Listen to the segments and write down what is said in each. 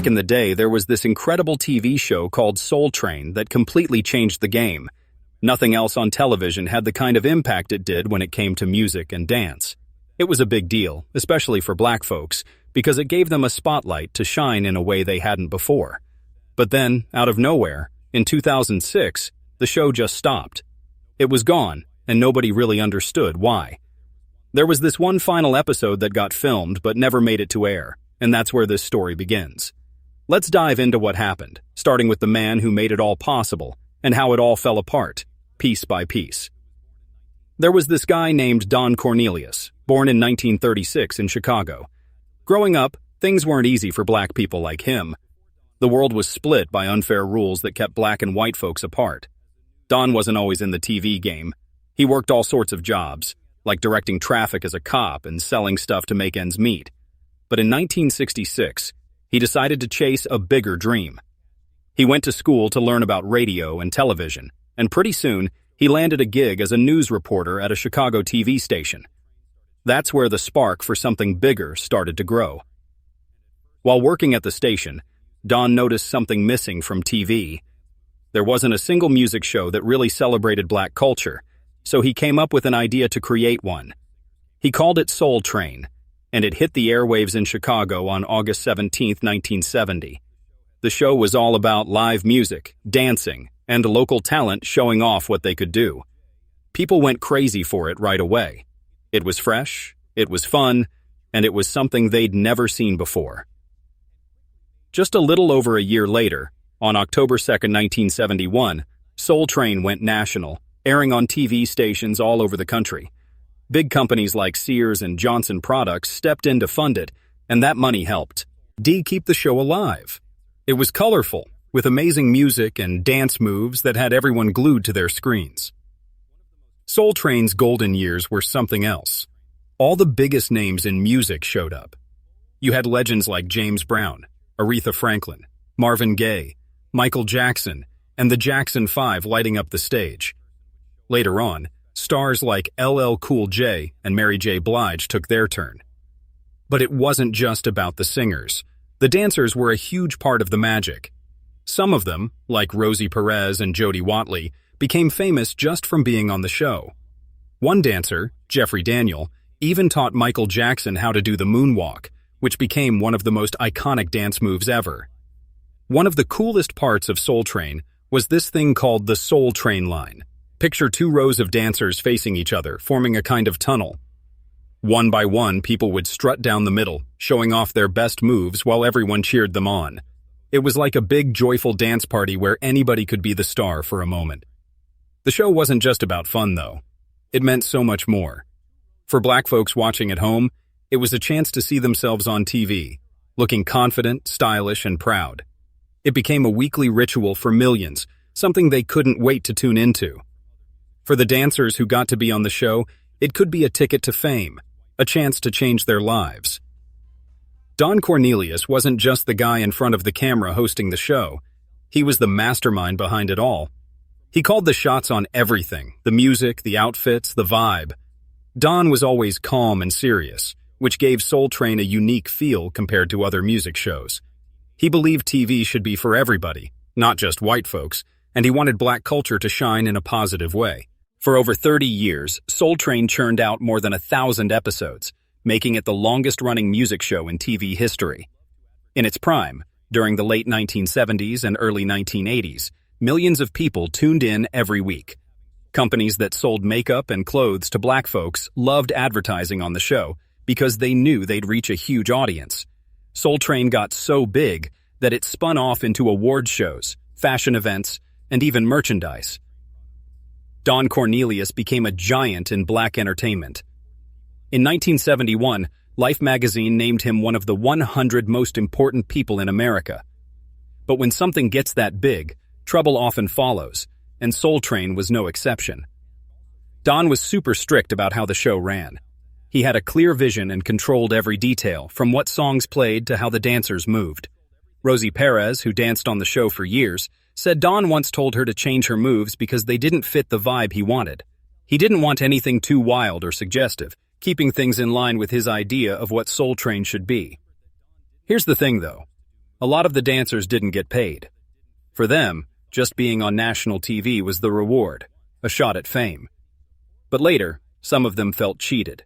Back in the day, there was this incredible TV show called Soul Train that completely changed the game. Nothing else on television had the kind of impact it did when it came to music and dance. It was a big deal, especially for black folks, because it gave them a spotlight to shine in a way they hadn't before. But then, out of nowhere, in 2006, the show just stopped. It was gone, and nobody really understood why. There was this one final episode that got filmed but never made it to air, and that's where this story begins. Let's dive into what happened, starting with the man who made it all possible, and how it all fell apart, piece by piece. There was this guy named Don Cornelius, born in 1936 in Chicago. Growing up, things weren't easy for black people like him. The world was split by unfair rules that kept black and white folks apart. Don wasn't always in the TV game. He worked all sorts of jobs, like directing traffic as a cop and selling stuff to make ends meet. But in 1966, he decided to chase a bigger dream. He went to school to learn about radio and television, and pretty soon, he landed a gig as a news reporter at a Chicago TV station. That's where the spark for something bigger started to grow. While working at the station, Don noticed something missing from TV. There wasn't a single music show that really celebrated black culture, so he came up with an idea to create one. He called it Soul Train, and it hit the airwaves in Chicago on August 17, 1970. The show was all about live music, dancing, and local talent showing off what they could do. People went crazy for it right away. It was fresh, it was fun, and it was something they'd never seen before. Just a little over a year later, on October 2, 1971, Soul Train went national, airing on TV stations all over the country. Big companies like Sears and Johnson Products stepped in to fund it, and that money helped keep the show alive. It was colorful, with amazing music and dance moves that had everyone glued to their screens. Soul Train's golden years were something else. All the biggest names in music showed up. You had legends like James Brown, Aretha Franklin, Marvin Gaye, Michael Jackson, and the Jackson 5 lighting up the stage. Later on, stars like LL Cool J and Mary J. Blige took their turn. But it wasn't just about the singers. The dancers were a huge part of the magic. Some of them, like Rosie Perez and Jody Watley, became famous just from being on the show. One dancer, Jeffrey Daniel, even taught Michael Jackson how to do the moonwalk, which became one of the most iconic dance moves ever. One of the coolest parts of Soul Train was this thing called the Soul Train line. Picture two rows of dancers facing each other, forming a kind of tunnel. One by one, people would strut down the middle, showing off their best moves while everyone cheered them on. It was like a big, joyful dance party where anybody could be the star for a moment. The show wasn't just about fun, though. It meant so much more. For black folks watching at home, it was a chance to see themselves on TV, looking confident, stylish, and proud. It became a weekly ritual for millions, something they couldn't wait to tune into. For the dancers who got to be on the show, it could be a ticket to fame, a chance to change their lives. Don Cornelius wasn't just the guy in front of the camera hosting the show. He was the mastermind behind it all. He called the shots on everything, the music, the outfits, the vibe. Don was always calm and serious, which gave Soul Train a unique feel compared to other music shows. He believed TV should be for everybody, not just white folks, and he wanted black culture to shine in a positive way. For over 30 years, Soul Train churned out more than 1,000 episodes, making it the longest-running music show in TV history. In its prime, during the late 1970s and early 1980s, millions of people tuned in every week. Companies that sold makeup and clothes to black folks loved advertising on the show because they knew they'd reach a huge audience. Soul Train got so big that it spun off into award shows, fashion events, and even merchandise. Don Cornelius became a giant in black entertainment. In 1971, Life magazine named him one of the 100 most important people in America. But when something gets that big, trouble often follows, and Soul Train was no exception. Don was super strict about how the show ran. He had a clear vision and controlled every detail, from what songs played to how the dancers moved. Rosie Perez, who danced on the show for years, said Don once told her to change her moves because they didn't fit the vibe he wanted. He didn't want anything too wild or suggestive, keeping things in line with his idea of what Soul Train should be. Here's the thing, though. A lot of the dancers didn't get paid. For them, just being on national TV was the reward, a shot at fame. But later, some of them felt cheated.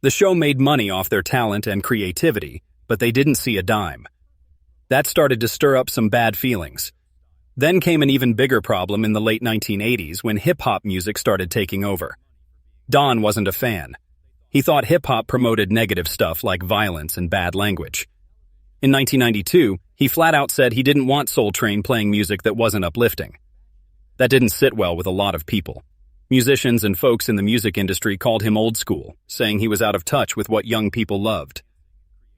The show made money off their talent and creativity, but they didn't see a dime. That started to stir up some bad feelings. Then came an even bigger problem in the late 1980s when hip-hop music started taking over. Don wasn't a fan. He thought hip-hop promoted negative stuff like violence and bad language. In 1992, he flat out said he didn't want Soul Train playing music that wasn't uplifting. That didn't sit well with a lot of people. Musicians and folks in the music industry called him old school, saying he was out of touch with what young people loved.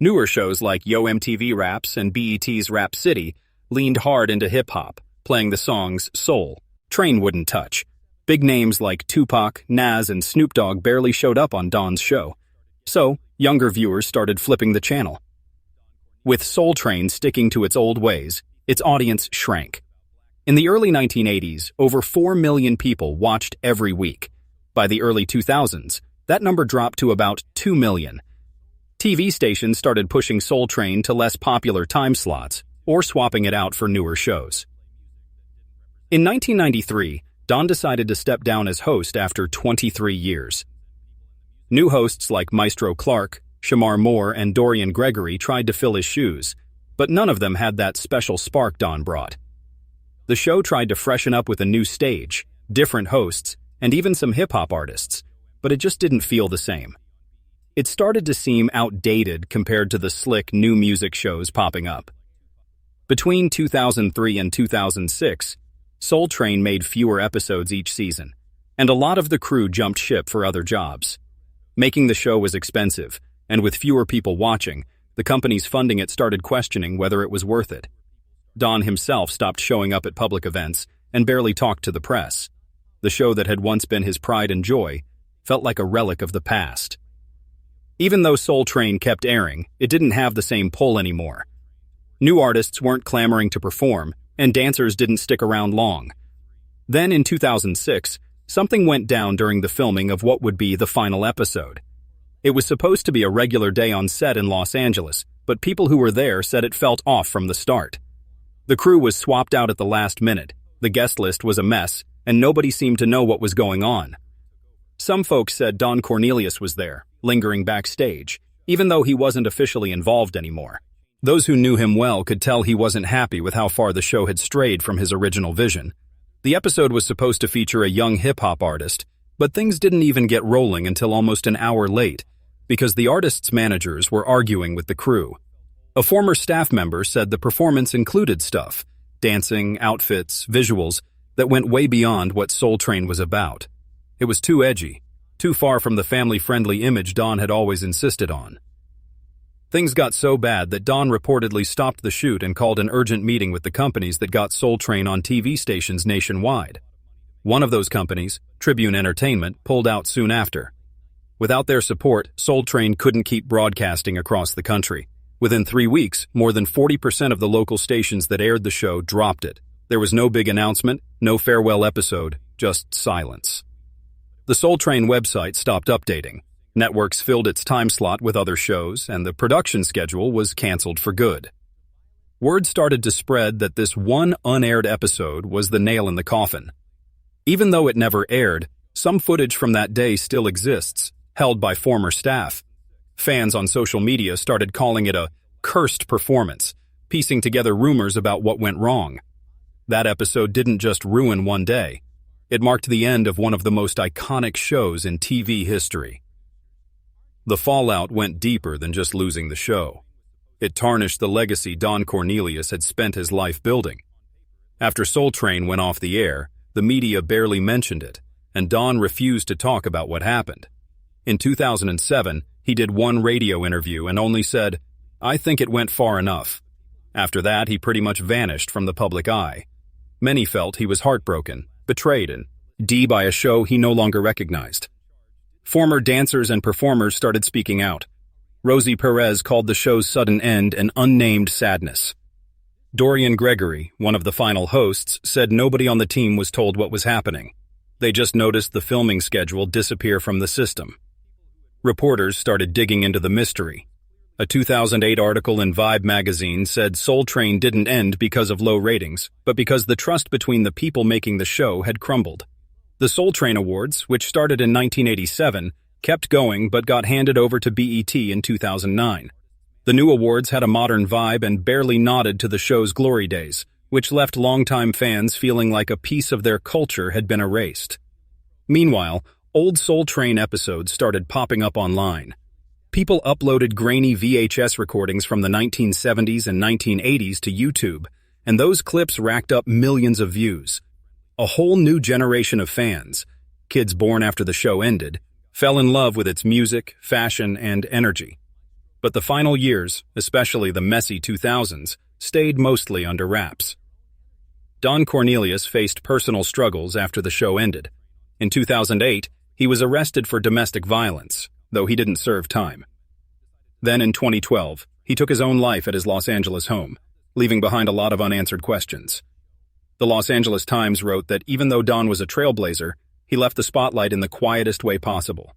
Newer shows like Yo MTV Raps and BET's Rap City leaned hard into hip-hop, playing the songs Soul Train wouldn't touch. Big names like Tupac, Nas, and Snoop Dogg barely showed up on Don's show. So, younger viewers started flipping the channel. With Soul Train sticking to its old ways, its audience shrank. In the early 1980s, over 4 million people watched every week. By the early 2000s, that number dropped to about 2 million. TV stations started pushing Soul Train to less popular time slots, or swapping it out for newer shows. In 1993, Don decided to step down as host after 23 years. New hosts like Maestro Clark, Shamar Moore, and Dorian Gregory tried to fill his shoes, but none of them had that special spark Don brought. The show tried to freshen up with a new stage, different hosts, and even some hip-hop artists, but it just didn't feel the same. It started to seem outdated compared to the slick new music shows popping up. Between 2003 and 2006, Soul Train made fewer episodes each season, and a lot of the crew jumped ship for other jobs. Making the show was expensive, and with fewer people watching, the companies funding it started questioning whether it was worth it. Don himself stopped showing up at public events and barely talked to the press. The show that had once been his pride and joy felt like a relic of the past. Even though Soul Train kept airing, it didn't have the same pull anymore. New artists weren't clamoring to perform, and dancers didn't stick around long. Then in 2006, something went down during the filming of what would be the final episode. It was supposed to be a regular day on set in Los Angeles, but people who were there said it felt off from the start. The crew was swapped out at the last minute, the guest list was a mess, and nobody seemed to know what was going on. Some folks said Don Cornelius was there, lingering backstage, even though he wasn't officially involved anymore. Those who knew him well could tell he wasn't happy with how far the show had strayed from his original vision. The episode was supposed to feature a young hip-hop artist, but things didn't even get rolling until almost an hour late, because the artist's managers were arguing with the crew. A former staff member said the performance included stuff, dancing, outfits, visuals, that went way beyond what Soul Train was about. It was too edgy, too far from the family-friendly image Don had always insisted on. Things got so bad that Don reportedly stopped the shoot and called an urgent meeting with the companies that got Soul Train on TV stations nationwide. One of those companies, Tribune Entertainment, pulled out soon after. Without their support, Soul Train couldn't keep broadcasting across the country. Within 3 weeks, more than 40% of the local stations that aired the show dropped it. There was no big announcement, no farewell episode, just silence. The Soul Train website stopped updating. Networks filled its time slot with other shows, and the production schedule was canceled for good. Word started to spread that this one unaired episode was the nail in the coffin. Even though it never aired, some footage from that day still exists, held by former staff. Fans on social media started calling it a cursed performance, piecing together rumors about what went wrong. That episode didn't just ruin one day. It marked the end of one of the most iconic shows in TV history. The fallout went deeper than just losing the show. It tarnished the legacy Don Cornelius had spent his life building. After Soul Train went off the air, the media barely mentioned it, and Don refused to talk about what happened. In 2007, he did one radio interview and only said, "I think it went far enough." After that, he pretty much vanished from the public eye. Many felt he was heartbroken, betrayed, and by a show he no longer recognized. Former dancers and performers started speaking out. Rosie Perez called the show's sudden end an unnamed sadness. Dorian Gregory, one of the final hosts, said nobody on the team was told what was happening. They just noticed the filming schedule disappear from the system. Reporters started digging into the mystery. A 2008 article in Vibe magazine said Soul Train didn't end because of low ratings, but because the trust between the people making the show had crumbled. The Soul Train Awards, which started in 1987, kept going but got handed over to BET in 2009. The new awards had a modern vibe and barely nodded to the show's glory days, which left longtime fans feeling like a piece of their culture had been erased. Meanwhile, old Soul Train episodes started popping up online. People uploaded grainy VHS recordings from the 1970s and 1980s to YouTube, and those clips racked up millions of views. A whole new generation of fans, kids born after the show ended, fell in love with its music, fashion, and energy. But the final years, especially the messy 2000s, stayed mostly under wraps. Don Cornelius faced personal struggles after the show ended. In 2008, he was arrested for domestic violence, though he didn't serve time. Then in 2012, he took his own life at his Los Angeles home, leaving behind a lot of unanswered questions. The Los Angeles Times wrote that even though Don was a trailblazer, he left the spotlight in the quietest way possible.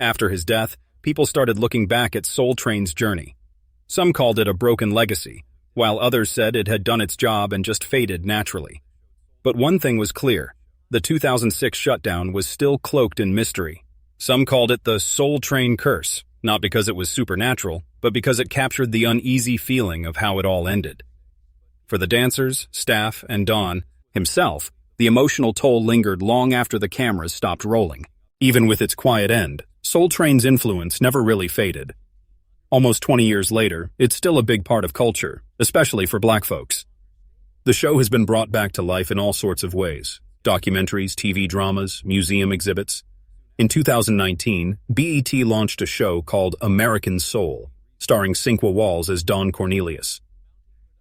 After his death, people started looking back at Soul Train's journey. Some called it a broken legacy, while others said it had done its job and just faded naturally. But one thing was clear: the 2006 shutdown was still cloaked in mystery. Some called it the Soul Train curse, not because it was supernatural, but because it captured the uneasy feeling of how it all ended. For the dancers, staff, and Don himself, the emotional toll lingered long after the cameras stopped rolling. Even with its quiet end, Soul Train's influence never really faded. Almost 20 years later, it's still a big part of culture, especially for Black folks. The show has been brought back to life in all sorts of ways: documentaries, TV dramas, museum exhibits. In 2019, BET launched a show called American Soul, starring Cinqua Walls as Don Cornelius.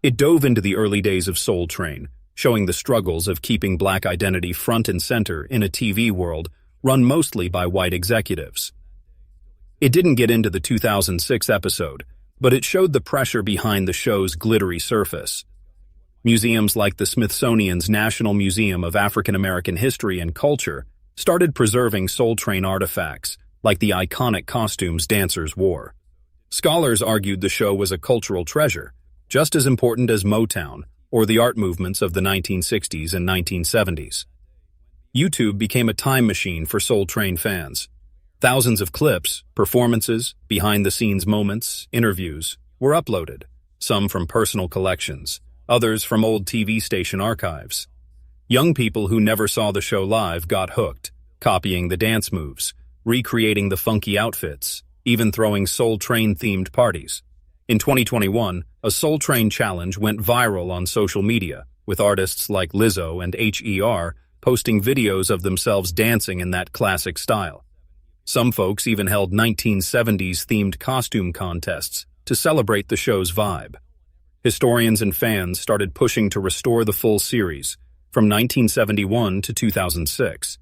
It dove into the early days of Soul Train, showing the struggles of keeping Black identity front and center in a TV world run mostly by white executives. It didn't get into the 2006 episode, but it showed the pressure behind the show's glittery surface. Museums like the Smithsonian's National Museum of African American History and Culture started preserving Soul Train artifacts, like the iconic costumes dancers wore. Scholars argued the show was a cultural treasure, just as important as Motown or the art movements of the 1960s and 1970s. YouTube became a time machine for Soul Train fans. Thousands of clips, performances, behind-the-scenes moments, interviews were uploaded, some from personal collections, others from old TV station archives. Young people who never saw the show live got hooked, copying the dance moves, recreating the funky outfits, even throwing Soul Train-themed parties. In 2021, a Soul Train challenge went viral on social media, with artists like Lizzo and HER posting videos of themselves dancing in that classic style. Some folks even held 1970s-themed costume contests to celebrate the show's vibe. Historians and fans started pushing to restore the full series, from 1971 to 2006.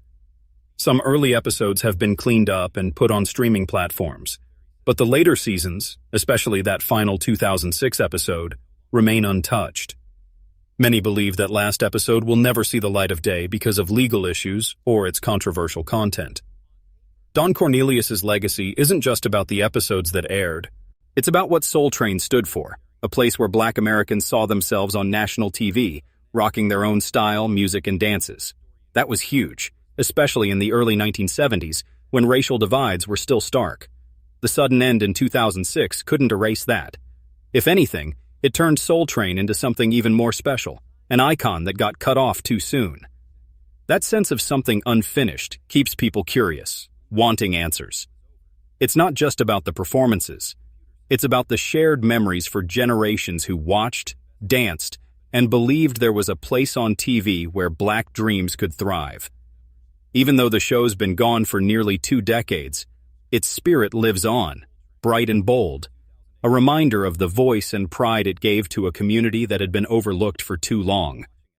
Some early episodes have been cleaned up and put on streaming platforms, but the later seasons, especially that final 2006 episode, remain untouched. Many believe that last episode will never see the light of day because of legal issues or its controversial content. Don Cornelius's legacy isn't just about the episodes that aired. It's about what Soul Train stood for, a place where Black Americans saw themselves on national TV, rocking their own style, music, and dances. That was huge, especially in the early 1970s, when racial divides were still stark. The sudden end in 2006 couldn't erase that. If anything, it turned Soul Train into something even more special, an icon that got cut off too soon. That sense of something unfinished keeps people curious, wanting answers. It's not just about the performances. It's about the shared memories for generations who watched, danced, and believed there was a place on TV where Black dreams could thrive. Even though the show's been gone for nearly 2 decades, its spirit lives on, bright and bold, a reminder of the voice and pride it gave to a community that had been overlooked for too long.